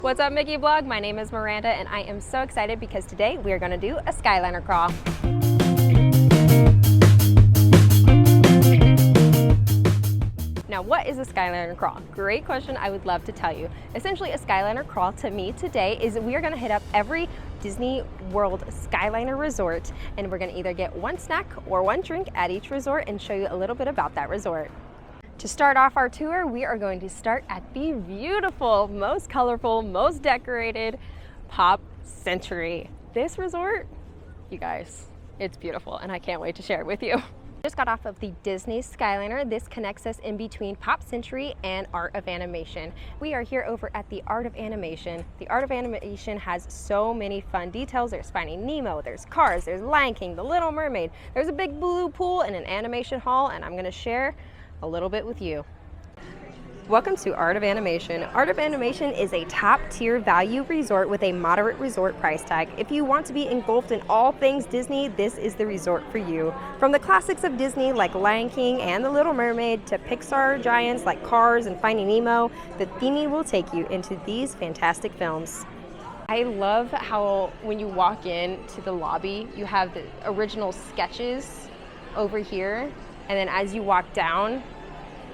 What's up, Mickey Blog? My name is Miranda and I am so excited because today we are going to do a Skyliner crawl. Now, what is a Skyliner crawl? Great question. I would love to tell you. Essentially, a Skyliner crawl to me today is we are going to hit up every Disney World Skyliner Resort, and we're going to either get one snack or one drink at each resort and show you a little bit about that resort. To start off our tour, we are going to start at the beautiful, most colorful, most decorated Pop Century. This resort, you guys, it's beautiful and I can't wait to share it with you. Just got off of the Disney Skyliner. This connects us in between Pop Century and Art of Animation. We are here over at the Art of Animation. The Art of Animation has so many fun details. There's Finding Nemo, there's Cars, there's Lion King, The Little Mermaid. There's a big blue pool and an animation hall, and I'm gonna share a little bit with you. Welcome to Art of Animation. Art of Animation is a top-tier value resort with a moderate resort price tag. If you want to be engulfed in all things Disney, this is the resort for you. From the classics of Disney like Lion King and The Little Mermaid to Pixar giants like Cars and Finding Nemo, the theming will take you into these fantastic films. I love how when you walk in to the lobby, you have the original sketches over here, and then as you walk down,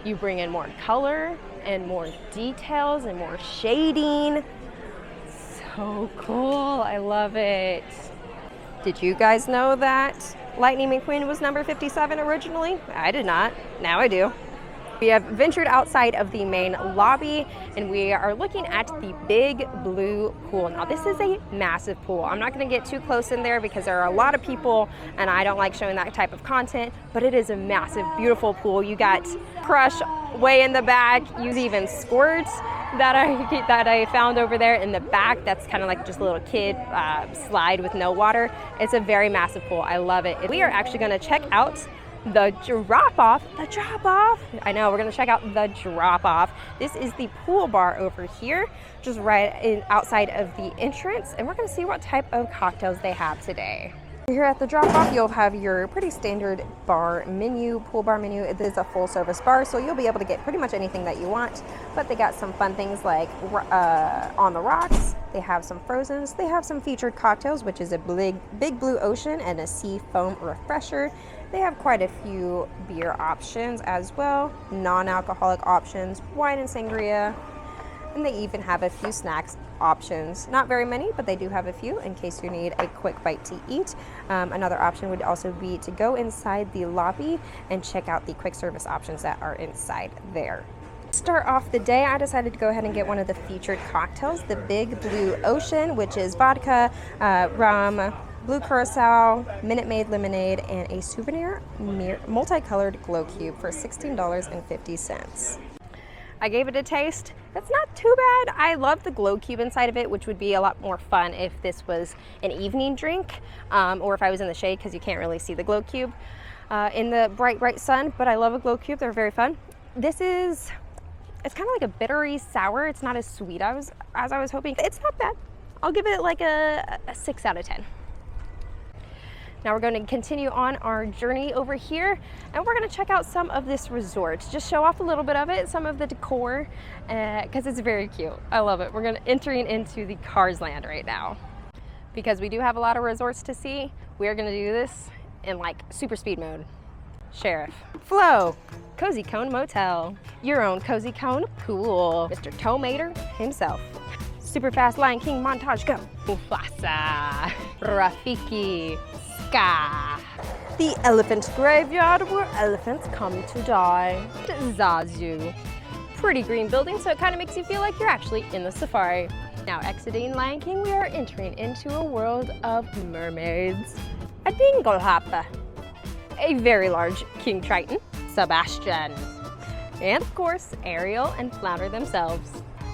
you bring in more color and more details and more shading. So cool, I love it. Did you guys know that Lightning McQueen was number 57 originally? I did not, now I do. We have ventured outside of the main lobby and we are looking at the big blue pool. Now this is a massive pool. I'm not gonna get too close in there because there are a lot of people and I don't like showing that type of content, but it is a massive, beautiful pool. You got Crush way in the back. You even Squirt that I found over there in the back. That's kind of like just a little kid slide with no water. It's a very massive pool. I love it. We are actually gonna check out the drop-off. I know, we're gonna check out the drop-off. This is the pool bar over here, just right outside of the entrance, and we're gonna see what type of cocktails they have today. Here at the drop-off, you'll have your pretty standard bar menu, pool bar menu. It is a full-service bar, so you'll be able to get pretty much anything that you want, but they got some fun things like on the rocks. They have some frozens. They have some featured cocktails, which is a big blue ocean and a sea foam refresher. They have quite a few beer options as well, non-alcoholic options, wine and sangria, and they even have a few snacks options. Not very many, but they do have a few in case you need a quick bite to eat. Another option would also be to go inside the lobby and check out the quick service options that are inside there. Start off the day, I decided to go ahead and get one of the featured cocktails, the Big Blue Ocean, which is vodka, rum, blue curacao, Minute Maid lemonade, and a souvenir multicolored glow cube for $16.50. I gave it a taste. That's not too bad. I love the glow cube inside of it, which would be a lot more fun if this was an evening drink, or if I was in the shade because you can't really see the glow cube in the bright sun, but I love a glow cube. They're very fun. It's kind of like a bittery sour. It's not as sweet as I was hoping. It's not bad. I'll give it like a 6 out of 10. Now we're going to continue on our journey over here and we're going to check out some of this resort. Just show off a little bit of it, some of the decor, because it's very cute. I love it. We're going to entering into the Cars Land right now. Because we do have a lot of resorts to see, we are going to do this in like super speed mode. Sheriff, Flo, Cozy Cone Motel, your own Cozy Cone Pool, Mr. Tomater himself. Super fast Lion King montage, go. Mufasa, Rafiki, Scar. The Elephant Graveyard where elephants come to die. Zazu. Pretty green building, so it kind of makes you feel like you're actually in the safari. Now exiting Lion King, we are entering into a world of mermaids. A dingle hopper. A very large King Triton, Sebastian. And of course, Ariel and Flounder themselves.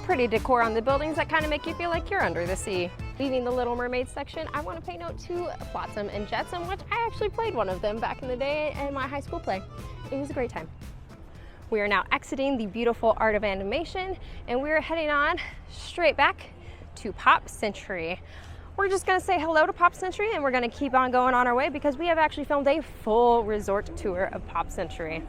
Pretty decor on the buildings that kind of make you feel like you're under the sea. Leaving the Little Mermaid section, I want to pay note to Flotsam and Jetsam, which I actually played one of them back in the day in my high school play. It was a great time. We are now exiting the beautiful Art of Animation, and we are heading on straight back to Pop Century. We're just gonna say hello to Pop Century and we're gonna keep on going on our way because we have actually filmed a full resort tour of Pop Century.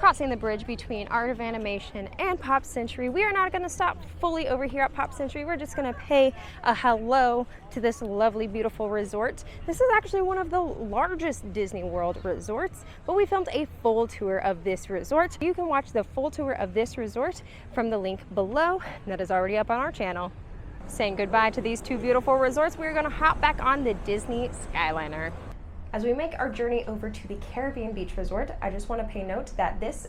crossing the bridge between Art of Animation and Pop Century. We are not going to stop fully over here at Pop Century. We're just going to pay a hello to this lovely, beautiful resort. This is actually one of the largest Disney World resorts, but we filmed a full tour of this resort. You can watch the full tour of this resort from the link below that is already up on our channel. Saying goodbye to these two beautiful resorts, we're going to hop back on the Disney Skyliner. As we make our journey over to the Caribbean Beach Resort, I just want to pay note that this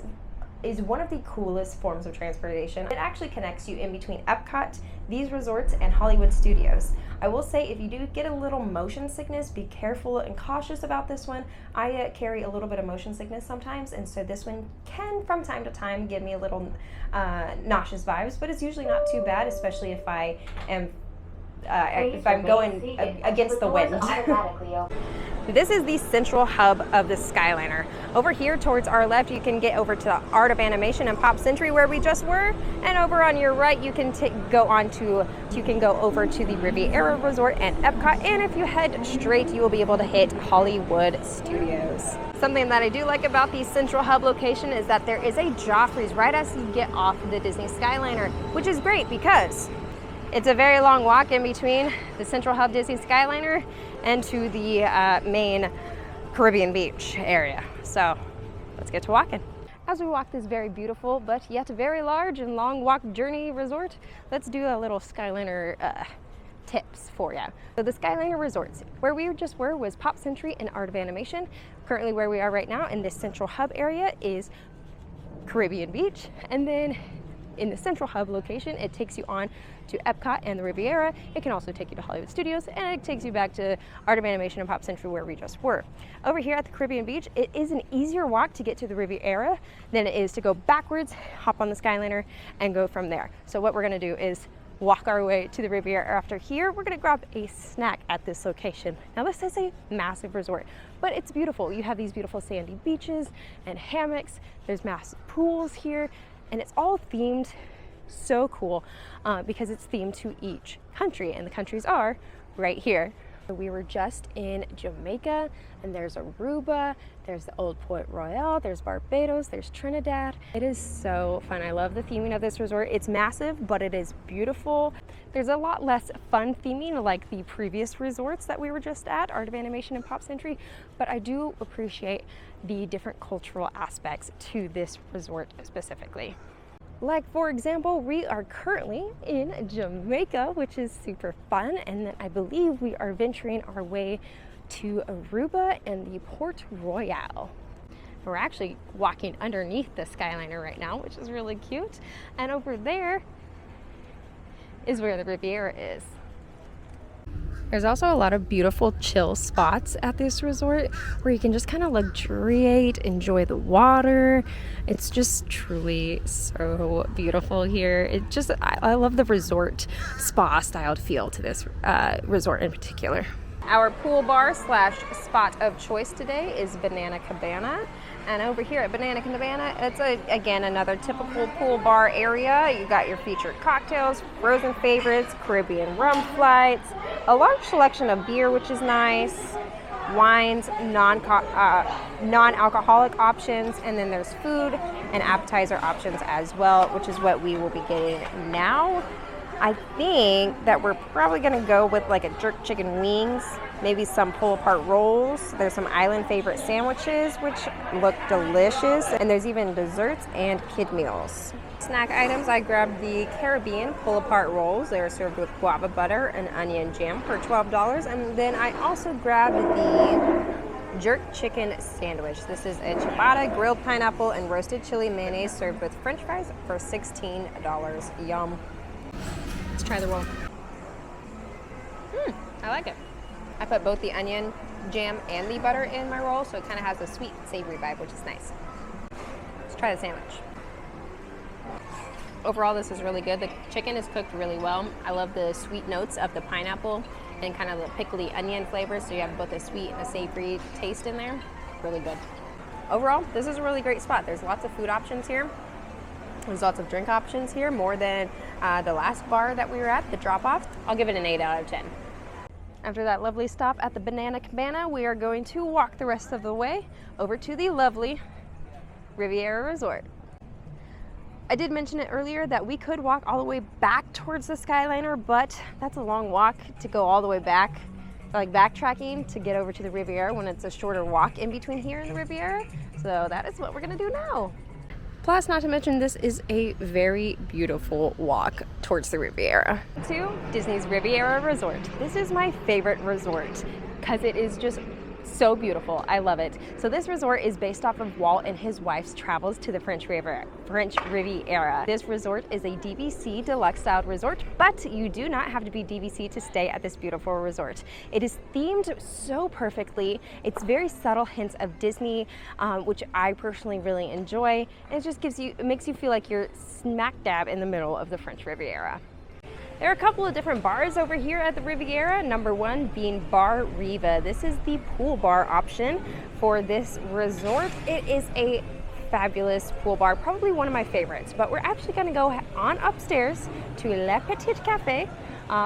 is one of the coolest forms of transportation. It actually connects you in between Epcot, these resorts, and Hollywood Studios. I will say, if you do get a little motion sickness, be careful and cautious about this one. I carry a little bit of motion sickness sometimes, and so this one can, from time to time, give me a little nauseous vibes, but it's usually not too bad, especially if I am if I'm going against the wind. This is the central hub of the Skyliner. Over here towards our left, you can get over to the Art of Animation and Pop Century where we just were, and over on your right, you can go over to the Riviera Resort and Epcot, and if you head straight, you will be able to hit Hollywood Studios. Something that I do like about the central hub location is that there is a Joffrey's right as you get off the Disney Skyliner, which is great because it's a very long walk in between the Central Hub Disney Skyliner and to the main Caribbean Beach area. So let's get to walking. As we walk this very beautiful but yet very large and long walk journey resort, let's do a little Skyliner tips for you. So the Skyliner Resorts, where we just were was Pop Century and Art of Animation. Currently where we are right now in this Central Hub area is Caribbean Beach, and then in the Central Hub location, it takes you on to Epcot and the Riviera. It can also take you to Hollywood Studios, and it takes you back to Art of Animation and Pop Century where we just were. Over here at the Caribbean Beach, it is an easier walk to get to the Riviera than it is to go backwards, hop on the Skyliner, and go from there. So what we're gonna do is walk our way to the Riviera. After here, we're gonna grab a snack at this location. Now this is a massive resort, but it's beautiful. You have these beautiful sandy beaches and hammocks. There's massive pools here, and it's all themed so cool because it's themed to each country, and the countries are right here. We were just in Jamaica, and there's Aruba, there's the Old Port Royal, there's Barbados, there's Trinidad. It is so fun. I love the theming of this resort. It's massive, but it is beautiful. There's a lot less fun theming like the previous resorts that we were just at, Art of Animation and Pop Century, but I do appreciate the different cultural aspects to this resort specifically. Like, for example, we are currently in Jamaica, which is super fun, and then I believe we are venturing our way to Aruba and the Port Royal. We're actually walking underneath the Skyliner right now, which is really cute, and over there is where the Riviera is. There's also a lot of beautiful chill spots at this resort where you can just kind of luxuriate, enjoy the water. It's just truly so beautiful here. I love the resort spa styled feel to this resort in particular. Our pool bar slash spot of choice today is Banana Cabana. And over here at Banana Cabana, it's again another typical pool bar area. You got your featured cocktails, frozen favorites, Caribbean rum flights, a large selection of beer, which is nice, wines, non-alcoholic options, and then there's food and appetizer options as well, which is what we will be getting now. I think that we're probably gonna go with like a jerk chicken wings, maybe some pull-apart rolls. There's some island favorite sandwiches, which look delicious. And there's even desserts and kid meals. Snack items, I grabbed the Caribbean pull-apart rolls. They are served with guava butter and onion jam for $12. And then I also grabbed the jerk chicken sandwich. This is a ciabatta, grilled pineapple, and roasted chili mayonnaise served with french fries for $16. Yum. Let's try the roll. I like it. I put both the onion jam and the butter in my roll, so it kind of has a sweet, savory vibe, which is nice. Let's try the sandwich. Overall, this is really good. The chicken is cooked really well. I love the sweet notes of the pineapple and kind of the pickly onion flavors, so you have both a sweet and a savory taste in there. Really good. Overall, this is a really great spot. There's lots of food options here. There's lots of drink options here, more than the last bar that we were at, the drop-off. I'll give it an 8 out of 10. After that lovely stop at the Banana Cabana, we are going to walk the rest of the way over to the lovely Riviera Resort. I did mention it earlier that we could walk all the way back towards the Skyliner, but that's a long walk to go all the way back, like backtracking to get over to the Riviera when it's a shorter walk in between here and the Riviera. So that is what we're gonna do now. Plus, not to mention, this is a very beautiful walk towards the Riviera. To Disney's Riviera Resort. This is my favorite resort because it is just so beautiful. I love it. So this resort is based off of Walt and his wife's travels to the French Riviera. This resort is a DVC deluxe styled resort, but you do not have to be DVC to stay at this beautiful resort. It is themed so perfectly. It's very subtle hints of Disney, which I personally really enjoy. And it just makes you feel like you're smack dab in the middle of the French Riviera. There are a couple of different bars over here at the Riviera. Number one being Bar Riva. This is the pool bar option for this resort. It is a fabulous pool bar, probably one of my favorites, but we're actually gonna go on upstairs to Le Petit Café,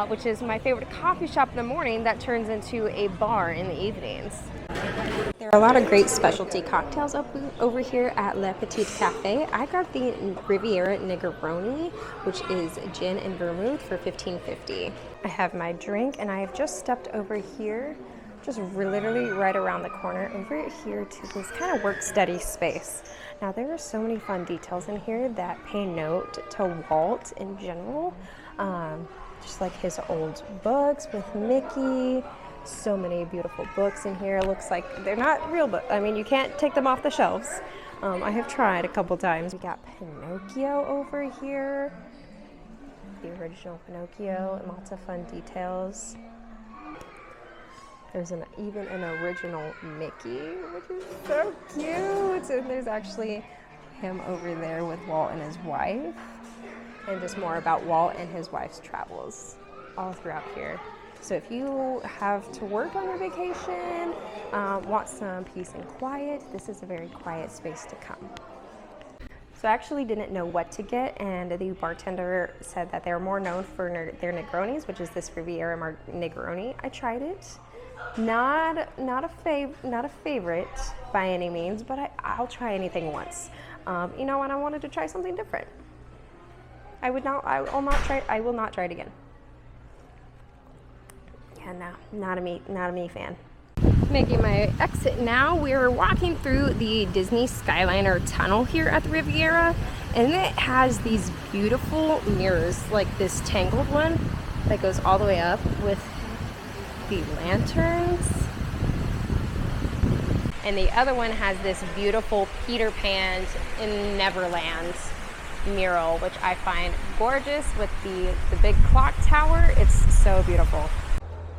which is my favorite coffee shop in the morning that turns into a bar in the evenings. There are a lot of great specialty cocktails over here at Le Petit Café. I got the Riviera Negroni, which is gin and vermouth for $15.50. I have my drink and I have just stepped over here, just literally right around the corner over here to this kind of work study space. Now there are so many fun details in here that pay note to Walt in general, just like his old books with Mickey. So many beautiful books in here. Looks like they're not real books. I mean, you can't take them off the shelves. I have tried a couple times. We got Pinocchio over here, the original Pinocchio, and lots of fun details. There's even an original Mickey, which is so cute. And there's actually him over there with Walt and his wife, and just more about Walt and his wife's travels all throughout here. So if you have to work on your vacation, want some peace and quiet, this is a very quiet space to come. So I actually didn't know what to get, and the bartender said that they're more known for their Negronis, which is this Riviera Negroni. I tried it. Not a favorite by any means, but I'll try anything once. You know, and I wanted to try something different. I will not try it again. Yeah, no, not a me fan. Making my exit now. We're walking through the Disney Skyliner tunnel here at the Riviera, and it has these beautiful mirrors, like this tangled one that goes all the way up with the lanterns. And the other one has this beautiful Peter Pan in Neverland mural, which I find gorgeous with the big clock tower. It's so beautiful.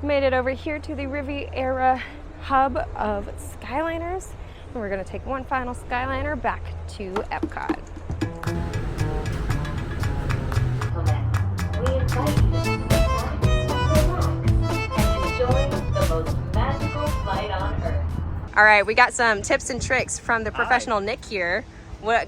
Made it over here to the Riviera hub of Skyliners, and we're going to take one final Skyliner back to Epcot. We invite you to relax and enjoy the most magical flight on Earth. All right, we got some tips and tricks from the professional Nick here.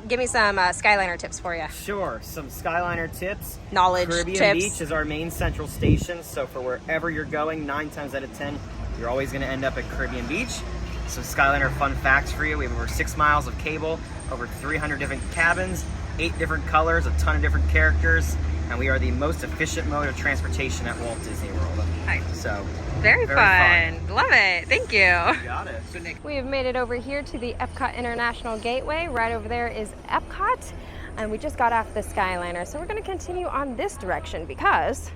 Give me some Skyliner tips for you. Sure, some Skyliner tips. Knowledge Caribbean tips. Beach is our main central station, so for wherever you're going, 9 times out of 10, you're always going to end up at Caribbean Beach. Some Skyliner fun facts for you. We have over 6 miles of cable, over 300 different cabins, 8 different colors, a ton of different characters, and we are the most efficient mode of transportation at Walt Disney World. Nice. So, Very fun. Love it. Thank you. You got it. So Nick, We have made it over here to the Epcot International Gateway. Right over there is Epcot, and we just got off the Skyliner. So we're going to continue on this direction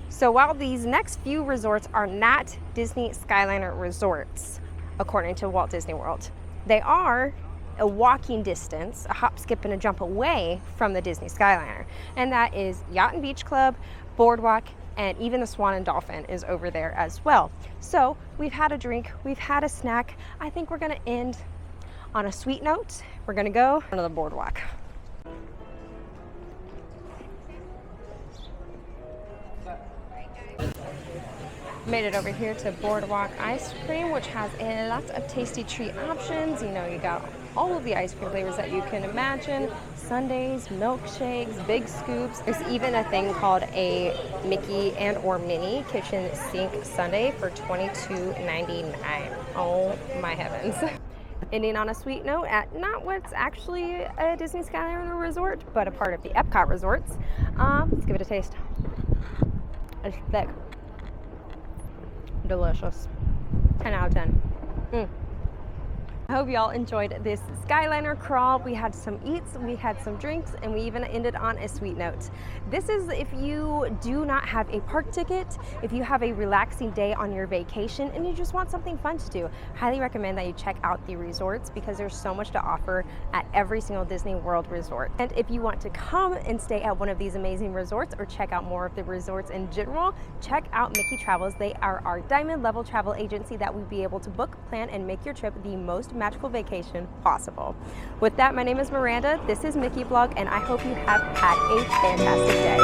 so while these next few resorts are not Disney Skyliner Resorts, according to Walt Disney World, they are a walking distance, a hop, skip, and a jump away from the Disney Skyliner. And that is Yacht and Beach Club, Boardwalk, and even the Swan and Dolphin is over there as well. So we've had a drink, we've had a snack. I think we're gonna end on a sweet note. We're gonna go to the Boardwalk. Made it over here to Boardwalk Ice Cream, which has a lot of tasty treat options. You know, you got all of the ice cream flavors that you can imagine. Sundaes, milkshakes, big scoops. There's even a thing called a Mickey and or Minnie kitchen sink sundae for $22.99. Oh my heavens. Ending on a sweet note at not what's actually a Disney Skyliner Resort, but a part of the Epcot resorts. Let's give it a taste. It's thick. Delicious. 10 out of 10. I hope y'all enjoyed this Skyliner crawl. We had some eats, we had some drinks, and we even ended on a sweet note. This is if you do not have a park ticket, if you have a relaxing day on your vacation and you just want something fun to do. Highly recommend that you check out the resorts because there's so much to offer at every single Disney World resort. And if you want to come and stay at one of these amazing resorts or check out more of the resorts in general, check out Mickey Travels. They are our diamond level travel agency that will be able to book, plan, and make your trip the most magical vacation possible. With that, my name is Miranda. This is Mickey Blog, and I hope you have had a fantastic day.